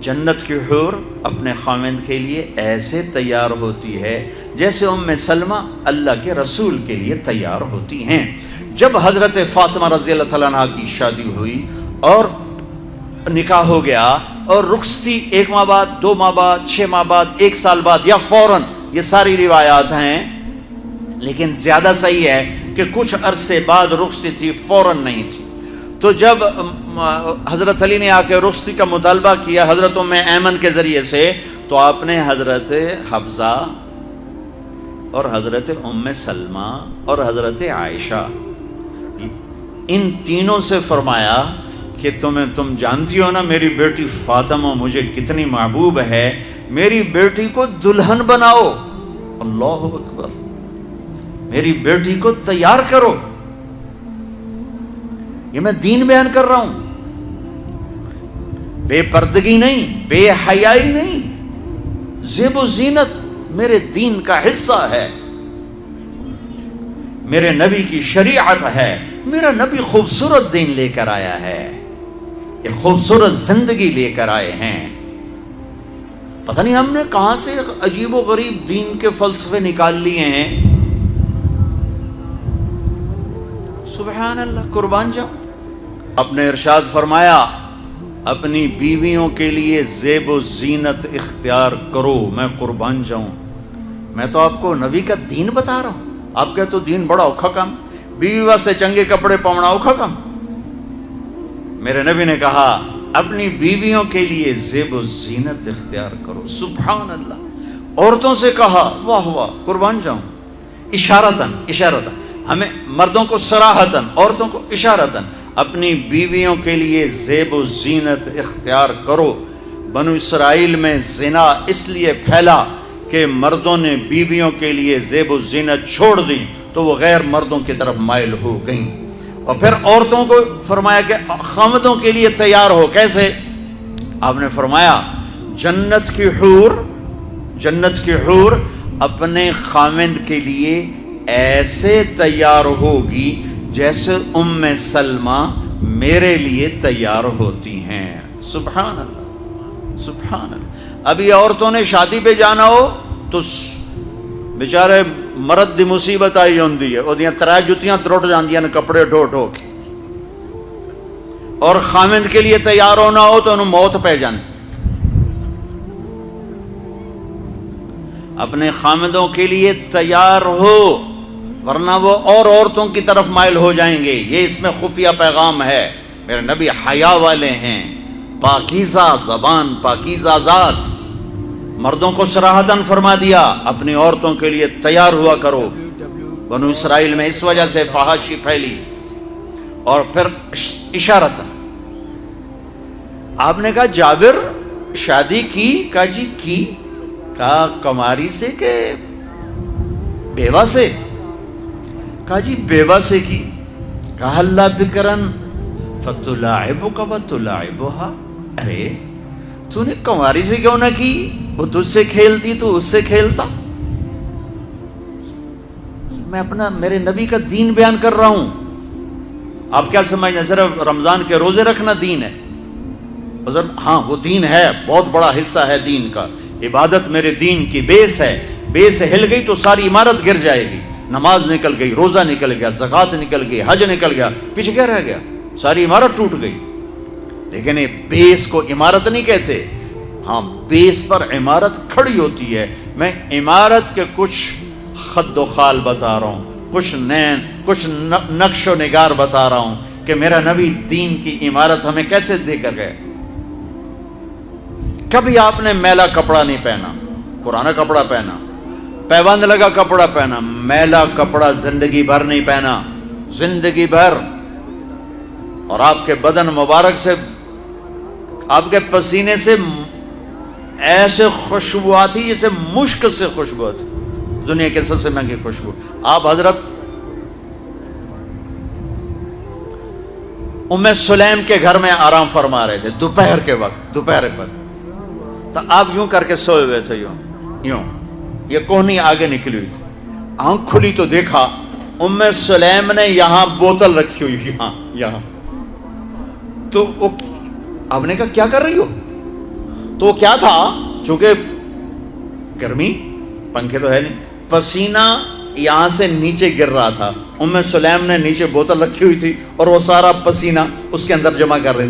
جنت کی حور اپنے خاوند کے لیے ایسے تیار ہوتی ہے جیسے ام سلمہ اللہ کے رسول کے لیے تیار ہوتی ہیں۔ جب حضرت فاطمہ رضی اللہ تعالیٰ عنہ کی شادی ہوئی اور نکاح ہو گیا اور رخصتی 1 ماہ بعد، 2 ماہ بعد، 6 ماہ بعد، 1 سال بعد یا فوراً، یہ ساری روایات ہیں، لیکن زیادہ صحیح ہے کہ کچھ عرصے بعد رخصتی تھی، فوراً نہیں تھی۔ تو جب حضرت علی نے آ کے رخصتی کا مطالبہ کیا حضرت ام ایمن کے ذریعے سے، تو آپ نے حضرت حفصہ اور حضرت ام سلمہ اور حضرت عائشہ ان تینوں سے فرمایا کہ تم جانتی ہو نا میری بیٹی فاطمہ مجھے کتنی محبوب ہے، میری بیٹی کو دلہن بناؤ، اللہ اکبر، میری بیٹی کو تیار کرو۔ یہ میں دین بیان کر رہا ہوں، بے پردگی نہیں، بے حیائی نہیں، زیب و زینت میرے دین کا حصہ ہے، میرے نبی کی شریعت ہے، میرا نبی خوبصورت دین لے کر آیا ہے، ایک خوبصورت زندگی لے کر آئے ہیں۔ پتہ نہیں ہم نے کہاں سے عجیب و غریب دین کے فلسفے نکال لیے ہیں، سبحان اللہ، قربان جاؤں۔ اپنے ارشاد فرمایا اپنی بیویوں کے لیے زیب و زینت اختیار کرو، میں قربان جاؤں، میں تو آپ کو نبی کا دین بتا رہا ہوں، آپ کہتے تو دین بڑا اوکھا کام، بیوی واسطے چنگے کپڑے پاؤنا اوکھا کام۔ میرے نبی نے کہا اپنی بیویوں کے لیے زیب و زینت اختیار کرو، سبحان اللہ۔ عورتوں سے کہا، واہ واہ، قربان جاؤں، اشارتاً ہمیں مردوں کو صراحتاً، عورتوں کو اشارتاً، اپنی بیویوں کے لیے زیب و زینت اختیار کرو۔ بنو اسرائیل میں زنا اس لیے پھیلا کہ مردوں نے بیویوں کے لیے زیب و زینت چھوڑ دی تو وہ غیر مردوں کی طرف مائل ہو گئیں، اور پھر عورتوں کو فرمایا کہ خاوندوں کے لیے تیار ہو۔ کیسے؟ آپ نے فرمایا جنت کی حور اپنے خاوند کے لیے ایسے تیار ہوگی جیسے ام سلمہ میرے لیے تیار ہوتی ہیں، سبحان اللہ، سبحان اللہ۔ ابھی عورتوں نے شادی پہ جانا ہو تو بیچارے مرد دی مصیبت آئی ہوندی ہے، وہ ترائے جتیاں تروٹ جاندیاں نے کپڑے ڈھو ڈھو کے، اور خاوند کے لیے تیار ہونا ہو تو انہوں موت پہ جاندی۔ اپنے خاوندوں کے لیے تیار ہو ورنہ وہ اور عورتوں کی طرف مائل ہو جائیں گے۔ یہ اس میں خفیہ پیغام ہے، میرے نبی حیا والے ہیں، پاکیزہ زبان، پاکیزہ ذات۔ مردوں کو صراحتاً فرما دیا اپنی عورتوں کے لیے تیار ہوا کرو۔ بنو اسرائیل میں اس وجہ سے فحاشی پھیلی، اور پھر اشارتاً آپ نے کہا جابر شادی کی؟ کہا جی کی۔ کہا کماری سے کہ بیوہ سے؟ کہا جی بیوہ سے کی۔ کہا اللہ بکرن فتلاعبک وتلاعبها، ارے تو نے کنواری سے کیوں نہ کی؟ وہ تجھ سے کھیلتی تو اس سے کھیلتا۔ میں اپنا میرے نبی کا دین بیان کر رہا ہوں، آپ کیا سمجھیں صرف رمضان کے روزے رکھنا دین ہے؟ ہاں وہ دین ہے، بہت بڑا حصہ ہے دین کا، عبادت میرے دین کی بیس ہے، بیس ہل گئی تو ساری عمارت گر جائے گی۔ نماز نکل گئی، روزہ نکل گیا، زکوٰۃ نکل گئی، حج نکل گیا، پیچھے کیا رہ گیا؟ ساری عمارت ٹوٹ گئی۔ لیکن یہ بیس کو عمارت نہیں کہتے، ہاں بیس پر عمارت کھڑی ہوتی ہے۔ میں عمارت کے کچھ خد و خال بتا رہا ہوں، کچھ نقش و نگار بتا رہا ہوں کہ میرا نبی دین کی عمارت ہمیں کیسے دے کر گئے۔ کبھی آپ نے میلا کپڑا نہیں پہنا، پرانا کپڑا پہنا، پیوند لگا کپڑا پہنا، میلا کپڑا زندگی بھر نہیں پہنا، زندگی بھر۔ اور آپ کے بدن مبارک سے، آپ کے پسینے سے ایسے خوشبو آتی جیسے مشک سے خوشبو آتی، دنیا کے سب سے مہنگی خوشبو۔ آپ حضرت ام سلیم کے گھر میں آرام فرما رہے تھے دوپہر کے وقت، دوپہر پر، تو آپ یوں کر کے سوئے ہوئے تھے، یوں یہ کوہنی آگے نکلی ہوئی تھی۔ آنکھ کھلی تو دیکھا ام سلیم نے یہاں بوتل رکھی ہوئی، یہاں تو آپ نے کہا کیا کر رہی ہو؟ تو کیا تھا، چونکہ گرمی، پنکھے تو ہے نہیں، پسینہ یہاں سے نیچے گر رہا تھا. سلیم نے نیچے بوتل رکھی ہوئی تھی اور وہ سارا پسینہ اس کے اندر جمع کر رہی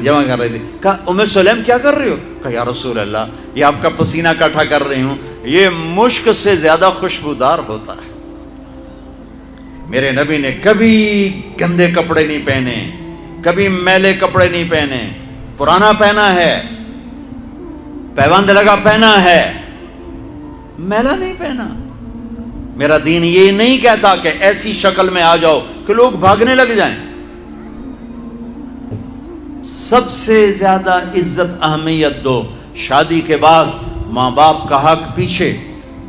تھی. کہا سلیم کیا کر رہی ہو؟ کہا یا رسول اللہ یہ آپ کا پسینہ اکٹھا کر رہی ہوں، یہ مشک سے زیادہ خوشبودار ہوتا ہے. میرے نبی نے کبھی گندے کپڑے نہیں پہنے، کبھی میلے کپڑے نہیں پہنے، پرانا پہنا ہے، پیوند لگا پہنا ہے، میلا نہیں پہنا. میرا دین یہ نہیں کہتا کہ ایسی شکل میں آ جاؤ کہ لوگ بھاگنے لگ جائیں. سب سے زیادہ عزت اہمیت دو. شادی کے بعد ماں باپ کا حق پیچھے،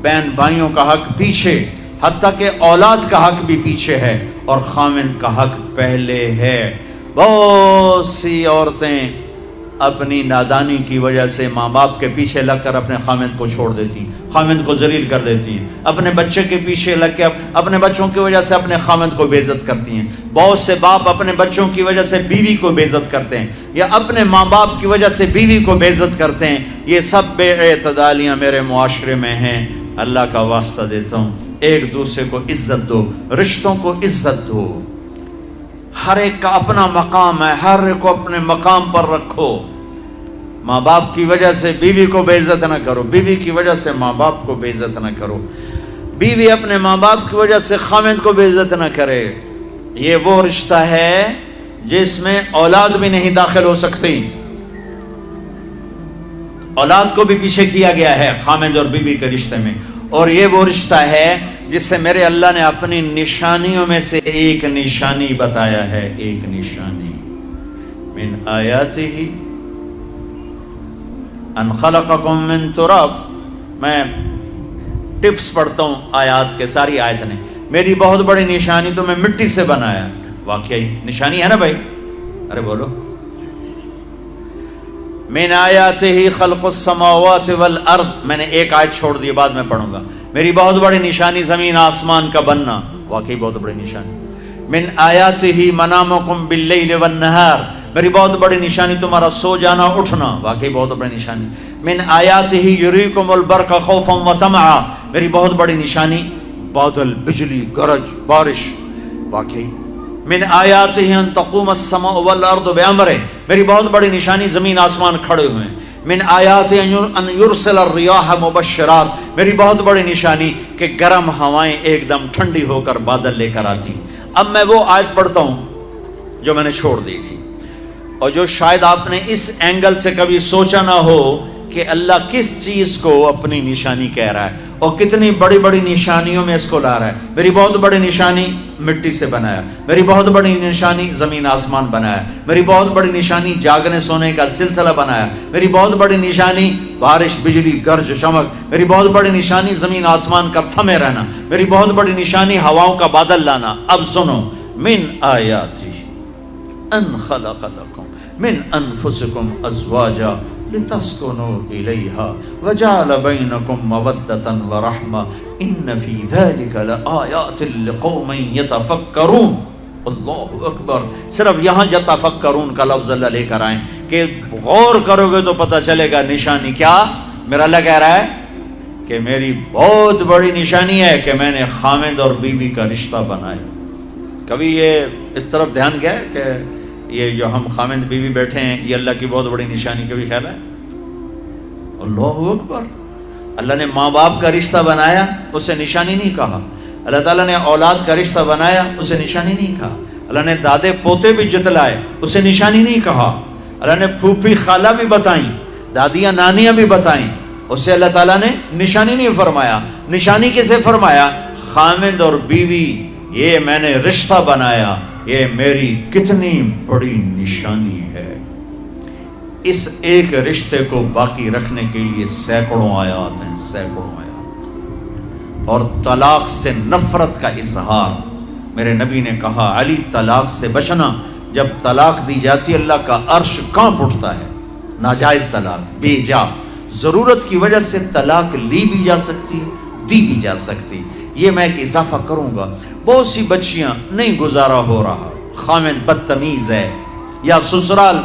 بہن بھائیوں کا حق پیچھے، حتیٰ کہ اولاد کا حق بھی پیچھے ہے اور خاوند کا حق پہلے ہے. بہت سی عورتیں اپنی نادانی کی وجہ سے ماں باپ کے پیچھے لگ کر اپنے خاوند کو چھوڑ دیتی ہیں، خاوند کو ذلیل کر دیتی ہیں. اپنے بچے کے پیچھے لگ کے اپنے بچوں کی وجہ سے اپنے خاوند کو بے عزت کرتی ہیں. بہت سے باپ اپنے بچوں کی وجہ سے بیوی کو بے عزت کرتے ہیں، یا اپنے ماں باپ کی وجہ سے بیوی کو بے عزت کرتے ہیں. یہ سب بے اعتدالیاں میرے معاشرے میں ہیں. اللہ کا واسطہ دیتا ہوں، ایک دوسرے کو عزت دو، رشتوں کو عزت دو. ہر ایک کا اپنا مقام ہے، ہر ایک کو اپنے مقام پر رکھو. ماں باپ کی وجہ سے بیوی کو بے عزت نہ کرو، بیوی کی وجہ سے ماں باپ کو بے عزت نہ کرو، بیوی اپنے ماں باپ کی وجہ سے خاوند کو بے عزت نہ کرے. یہ وہ رشتہ ہے جس میں اولاد بھی نہیں داخل ہو سکتی. اولاد کو بھی پیچھے کیا گیا ہے خاوند اور بیوی کے رشتے میں. اور یہ وہ رشتہ ہے جس سے میرے اللہ نے اپنی نشانیوں میں سے ایک نشانی بتایا ہے. ایک نشانی، من آیاتہ ان خلقکم من تراب. میں ٹپس پڑھتا ہوں آیات کے، ساری آیت نے. میری بہت بڑی نشانی تو میں مٹی سے بنایا. واقعی نشانی ہے نا بھائی؟ ارے بولو. من آیاتہ خلق السماوات والارض. میں نے ایک آیت چھوڑ دی، بعد میں پڑھوں گا. میری بہت بڑی نشانی زمین آسمان کا بننا. واقعی بہت بڑی نشانی. من آیاتہ منامکم باللیل والنہار. میری بہت بڑی نشانی تمہارا سو جانا اٹھنا. واقعی بہت بڑی نشانی. من آیاتہ یریکم البرق خوفا وطمعا. میری بہت بڑی نشانی بادل، بجلی، گرج، بارش. واقعی. من آیاتہ ان تقوم السماء والارض بامرہ. میری بہت بڑی نشانی زمین آسمان کھڑے ہوئے ہیں. من آیات ان یرسل الریاح مبشرات. میری بہت بڑی نشانی کہ گرم ہوائیں ایک دم ٹھنڈی ہو کر بادل لے کر آتی. اب میں وہ آیت پڑھتا ہوں جو میں نے چھوڑ دی تھی، اور جو شاید آپ نے اس اینگل سے کبھی سوچا نہ ہو کہ اللہ کس چیز کو اپنی نشانی کہہ رہا ہے اور کتنی بڑی بڑی نشانیوں میں اس کو لا رہا ہے. میری بہت بڑی نشانی مٹی سے بنایا، میری بہت بڑی نشانی زمین آسمان بنایا، میری بہت بڑی نشانی جاگنے سونے کا سلسلہ بنایا، میری بہت بڑی نشانی بارش، بجلی، گرج، چمک، میری بہت بڑی نشانی زمین آسمان کا تھمے رہنا، میری بہت بڑی نشانی ہواؤں کا بادل لانا. اب سنو، من آیاتی ان خلق لکم من انفسکم ازواجا لتسکنوا الیہا وجعل بینکم مودۃ ورحمہ ان فی ذلک لآیات لقوم یتفکرون. اللہ اکبر. صرف یہاں یتفکرون کا لفظ اللہ لے کر آئیں کہ غور کرو گے تو پتہ چلے گا نشانی کیا. میرا اللہ کہہ رہا ہے کہ میری بہت بڑی نشانی ہے کہ میں نے خاوند اور بیوی کا رشتہ بنایا. کبھی یہ اس طرف دھیان گیا ہے کہ یہ جو ہم خاوند بیوی بیٹھے ہیں یہ اللہ کی بہت بڑی نشانی کبھی خیال ہے؟ اللہ اکبر. اللہ نے ماں باپ کا رشتہ بنایا، اسے نشانی نہیں کہا. اللہ تعالیٰ نے اولاد کا رشتہ بنایا، اسے نشانی نہیں کہا. اللہ نے دادے پوتے بھی جتلائے، اسے نشانی نہیں کہا. اللہ نے پھوپھی خالہ بھی بتائیں، دادیاں نانیاں بھی بتائیں، اسے اللہ تعالیٰ نے نشانی نہیں فرمایا. نشانی کسے فرمایا؟ خاوند اور بیوی، یہ میں نے رشتہ بنایا، یہ میری کتنی بڑی نشانی ہے. اس ایک رشتے کو باقی رکھنے کے لیے سینکڑوں آیات ہیں، سینکڑوں آیات. اور طلاق سے نفرت کا اظہار. میرے نبی نے کہا علی طلاق سے بچنا. جب طلاق دی جاتی اللہ کا عرش کانپ اٹھتا ہے. ناجائز طلاق، بے جا، ضرورت کی وجہ سے طلاق لی بھی جا سکتی ہے، دی بھی جا سکتی. یہ میں ایک اضافہ کروں گا. بہت سی بچیاں نہیں گزارا ہو رہا، خاوند بدتمیز ہے یا سسرال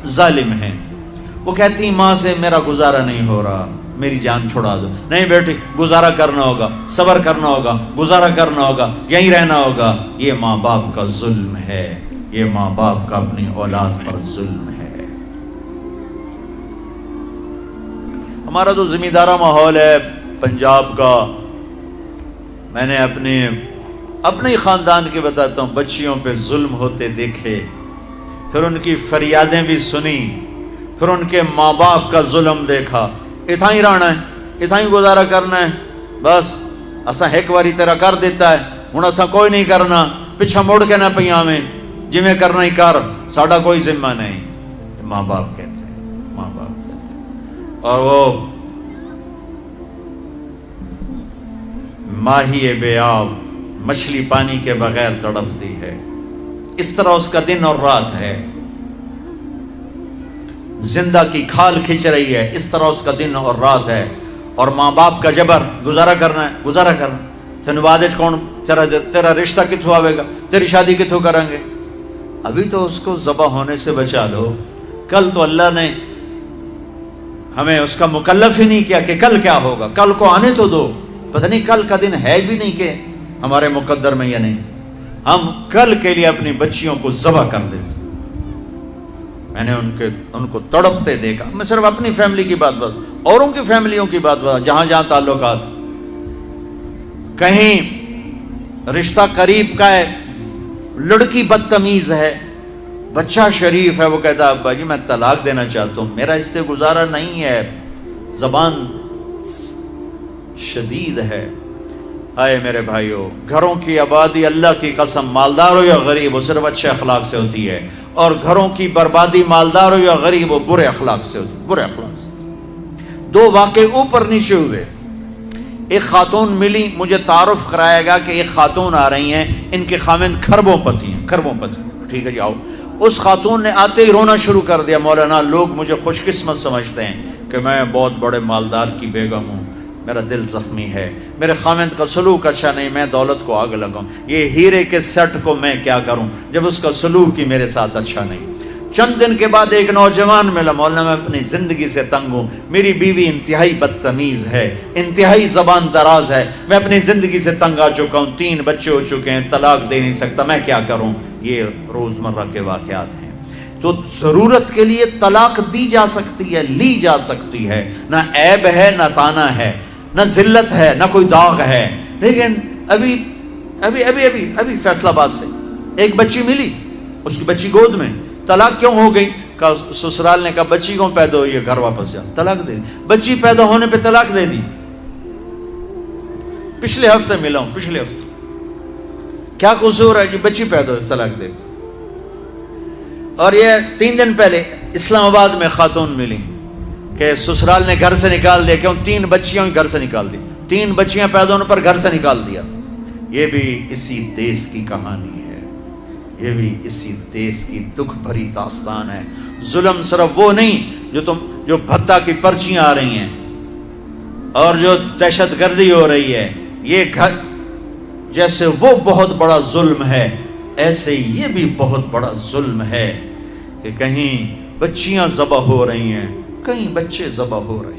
ظالم ہے، وہ کہتی ماں سے میرا گزارا نہیں ہو رہا، میری جان چھڑا دو۔ نہیں بیٹی، گزارا کرنا ہوگا، صبر کرنا ہوگا، گزارا کرنا ہوگا، یہیں رہنا ہوگا۔ یہ ماں باپ کا ظلم ہے، یہ ماں باپ کا اپنی اولاد پر ظلم ہے۔ ہمارا تو زمیندارہ ماحول ہے پنجاب کا۔ میں نے اپنے خاندان کے بتاتا ہوں، بچیوں پہ ظلم ہوتے دیکھے، پھر ان کی فریادیں بھی سنی، پھر ان کے ماں باپ کا ظلم دیکھا۔ اتھا ہی رہنا ہے، اتھا ہی گزارا کرنا ہے، بس اساں ایک باری تیرا کر دیتا ہے، ہن اساں کوئی نہیں کرنا، پچھا مڑ کے نہ پیاں میں، جی میں کرنا ہی کر، ساڈا کوئی ذمہ نہیں۔ ماں باپ کہتے ہیں، ماں باپ کہتے ہیں۔ اور وہ ماہی بے آب، مچھلی پانی کے بغیر تڑپتی ہے، اس طرح اس کا دن اور رات ہے۔ زندہ کی کھال کھچ رہی ہے، اس طرح اس کا دن اور رات ہے۔ اور ماں باپ کا جبر، گزارا کرنا ہے، گزارا کرنا، تینوں بعد کون تیرا رشتہ کتوں آئے گا، تیری شادی کتوں کریں گے؟ ابھی تو اس کو ذبح ہونے سے بچا لو، کل تو اللہ نے ہمیں اس کا مکلف ہی نہیں کیا کہ کل کیا ہوگا، کل کو آنے تو دو، پتہ نہیں کل کا دن ہے بھی نہیں کہ ہمارے مقدر میں یا نہیں۔ ہم کل کے لیے اپنی بچیوں کو ذبح کر دیتے۔ میں نے ان کو تڑپتے دیکھا۔ میں صرف اپنی فیملی کی بات اوروں کی فیملیوں کی بات جہاں جہاں تعلقات، کہیں رشتہ قریب کا ہے، لڑکی بدتمیز ہے، بچہ شریف ہے، وہ کہتا ہے ابا جی میں طلاق دینا چاہتا ہوں، میرا اس سے گزارا نہیں ہے، زبان شدید ہے۔ آئے میرے بھائیو، گھروں کی آبادی اللہ کی قسم، مالدار ہو یا غریب ہو، صرف اچھے اخلاق سے ہوتی ہے، اور گھروں کی بربادی مالدار ہو یا غریب ہو برے اخلاق سے ہوتی ہے، برے اخلاق سے ہوتی ہے۔ دو واقعے اوپر نیچے ہوئے۔ ایک خاتون ملی، مجھے تعارف کرایا گا کہ ایک خاتون آ رہی ہیں، ان کے خاوند کھربوں پتی ہیں، کھربوں پتی، ٹھیک ہے جی آؤ۔ اس خاتون نے آتے ہی رونا شروع کر دیا، مولانا لوگ مجھے خوش قسمت سمجھتے ہیں کہ میں بہت بڑے مالدار کی بیگم ہوں، میرا دل زخمی ہے، میرے خاوند کا سلوک اچھا نہیں، میں دولت کو آگ لگاؤں، یہ ہیرے کے سیٹ کو میں کیا کروں جب اس کا سلوک ہی میرے ساتھ اچھا نہیں۔ چند دن کے بعد ایک نوجوان ملا، مولانا میں اپنی زندگی سے تنگ ہوں، میری بیوی انتہائی بدتمیز ہے، انتہائی زبان دراز ہے، میں اپنی زندگی سے تنگ آ چکا ہوں، 3 بچے ہو چکے ہیں، طلاق دے نہیں سکتا، میں کیا کروں؟ یہ روزمرہ کے واقعات ہیں۔ تو ضرورت کے لیے طلاق دی جا سکتی ہے، لی جا سکتی ہے، نہ عیب ہے نہ تانا ہے، نہ ذلت ہے نہ کوئی داغ ہے۔ لیکن ابھی فیصلہ آباد سے ایک بچی ملی، اس کی بچی گود میں، طلاق کیوں ہو گئی؟ سسرال نے کہا بچی کیوں پیدا ہوئی ہے، گھر واپس جا، طلاق دے دی۔ بچی پیدا ہونے پہ طلاق دے دی۔ پچھلے ہفتے ملا ہوں، پچھلے ہفتے، کیا قصور ہے کہ بچی پیدا ہوئی طلاق دے دی۔ اور یہ 3 دن پہلے اسلام آباد میں خاتون ملی کہ سسرال نے گھر سے نکال دیا، کیوں؟ 3 بچیاں گھر سے نکال دی، 3 بچیاں پیدا ہونے پر گھر سے نکال دیا۔ یہ بھی اسی دیس کی کہانی ہے، یہ بھی اسی دیس کی دکھ بھری داستان ہے۔ ظلم صرف وہ نہیں جو بھتہ کی پرچیاں آ رہی ہیں اور جو دہشت گردی ہو رہی ہے، یہ گھر جیسے وہ بہت بڑا ظلم ہے، ایسے یہ بھی بہت بڑا ظلم ہے کہ کہیں بچیاں ذبح ہو رہی ہیں، کہیں بچے ذبح ہو رہے ہیں۔